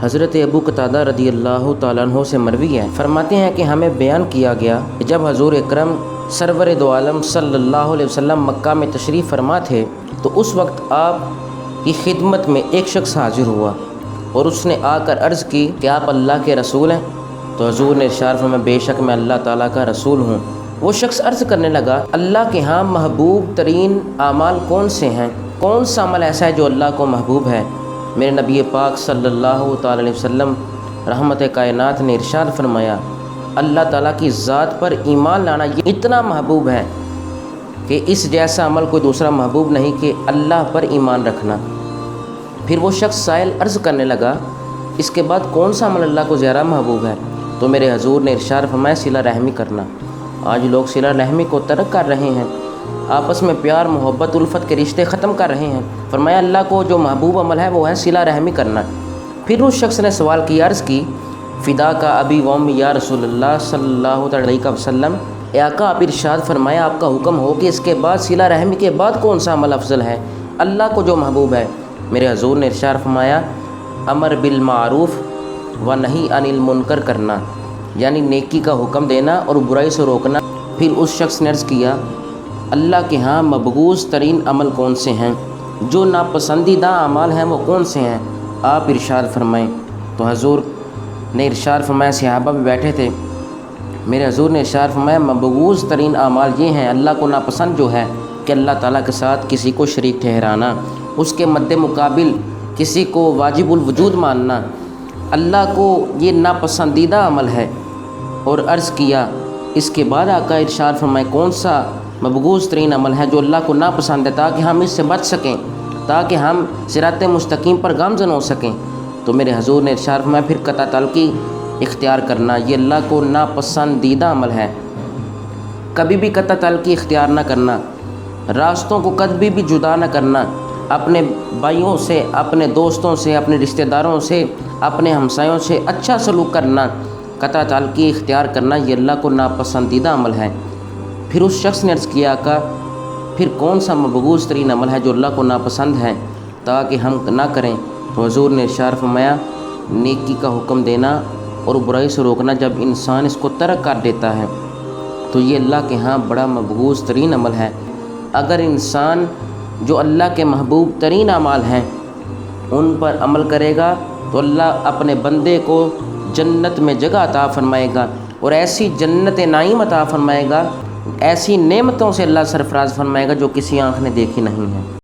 حضرت ابو قتادہ رضی اللہ تعالیٰ عنہ سے مروی ہے، فرماتے ہیں کہ ہمیں بیان کیا گیا کہ جب حضور اکرم سرور دو عالم صلی اللہ علیہ وسلم مکہ میں تشریف فرما تھے تو اس وقت آپ کی خدمت میں ایک شخص حاضر ہوا اور اس نے آ کر عرض کی کہ آپ اللہ کے رسول ہیں؟ تو حضور نے ارشاد فرمایا بے شک میں اللہ تعالیٰ کا رسول ہوں۔ وہ شخص عرض کرنے لگا اللہ کے ہاں محبوب ترین اعمال کون سے ہیں؟ کون سا عمل ایسا ہے جو اللہ کو محبوب ہے؟ میرے نبی پاک صلی اللہ تعالیٰ علیہ وسلم رحمت کائنات نے ارشاد فرمایا اللہ تعالیٰ کی ذات پر ایمان لانا یہ اتنا محبوب ہے کہ اس جیسا عمل کوئی دوسرا محبوب نہیں کہ اللہ پر ایمان رکھنا۔ پھر وہ شخص سائل عرض کرنے لگا اس کے بعد کون سا عمل اللہ کو زیادہ محبوب ہے؟ تو میرے حضور نے ارشاد فرمایا صلہ رحمی کرنا۔ آج لوگ صلہ رحمی کو ترک کر رہے ہیں، آپس میں پیار محبت الفت کے رشتے ختم کر رہے ہیں۔ فرمایا اللہ کو جو محبوب عمل ہے وہ ہے صلہ رحمی کرنا۔ پھر اس شخص نے سوال کی عرض کی فدا کا ابی و امی یا رسول اللہ صلی اللہ علیہ وسلم، اے آقا آپ ارشاد فرمایا آپ کا حکم ہو کہ اس کے بعد صلہ رحمی کے بعد کون سا عمل افضل ہے اللہ کو جو محبوب ہے؟ میرے حضور نے ارشاد فرمایا امر بالمعروف و نہی عن المنکر کرنا، یعنی نیکی کا حکم دینا اور برائی سے روکنا۔ پھر اس شخص نے عرض کیا اللہ کے ہاں مبغوض ترین عمل کون سے ہیں؟ جو ناپسندیدہ اعمال ہیں وہ کون سے ہیں؟ آپ ارشاد فرمائیں۔ تو حضور نے ارشاد فرمایا صحابہ بھی بیٹھے تھے، میرے حضور نے ارشاد فرمایا مبغوض ترین اعمال یہ ہیں اللہ کو ناپسند جو ہے کہ اللہ تعالیٰ کے ساتھ کسی کو شریک ٹھہرانا، اس کے مد مقابل کسی کو واجب الوجود ماننا، اللہ کو یہ ناپسندیدہ عمل ہے۔ اور عرض کیا اس کے بعد آقا ارشاد فرمائے کون سا مبغوض ترین عمل ہے جو اللہ کو ناپسند ہے تاکہ ہم اس سے بچ سکیں، تاکہ ہم صراط مستقیم پر گامزن ہو سکیں۔ تو میرے حضور نے ارشاد فرمایا پھر قطع تعلقی اختیار کرنا یہ اللہ کو ناپسندیدہ عمل ہے۔ کبھی بھی قطع تعلقی اختیار نہ کرنا، راستوں کو کبھی بھی جدا نہ کرنا، اپنے بھائیوں سے، اپنے دوستوں سے، اپنے رشتہ داروں سے، اپنے ہمسایوں سے اچھا سلوک کرنا، قطع تعلقی اختیار کرنا یہ اللہ کو ناپسندیدہ عمل ہے۔ پھر اس شخص نے عرض کیا آقا پھر کون سا مبغوض ترین عمل ہے جو اللہ کو ناپسند ہے تاکہ ہم نہ کریں؟ تو حضور نے ارشاد فرمایا نیکی کا حکم دینا اور برائی سے روکنا۔ جب انسان اس کو ترک کر دیتا ہے تو یہ اللہ کے ہاں بڑا مبغوض ترین عمل ہے۔ اگر انسان جو اللہ کے محبوب ترین اعمال ہیں ان پر عمل کرے گا تو اللہ اپنے بندے کو جنت میں جگہ عطا فرمائے گا اور ایسی جنت نعیم عطا فرمائے گا، ایسی نعمتوں سے اللہ سرفراز فرمائے گا جو کسی آنکھ نے دیکھی نہیں ہے۔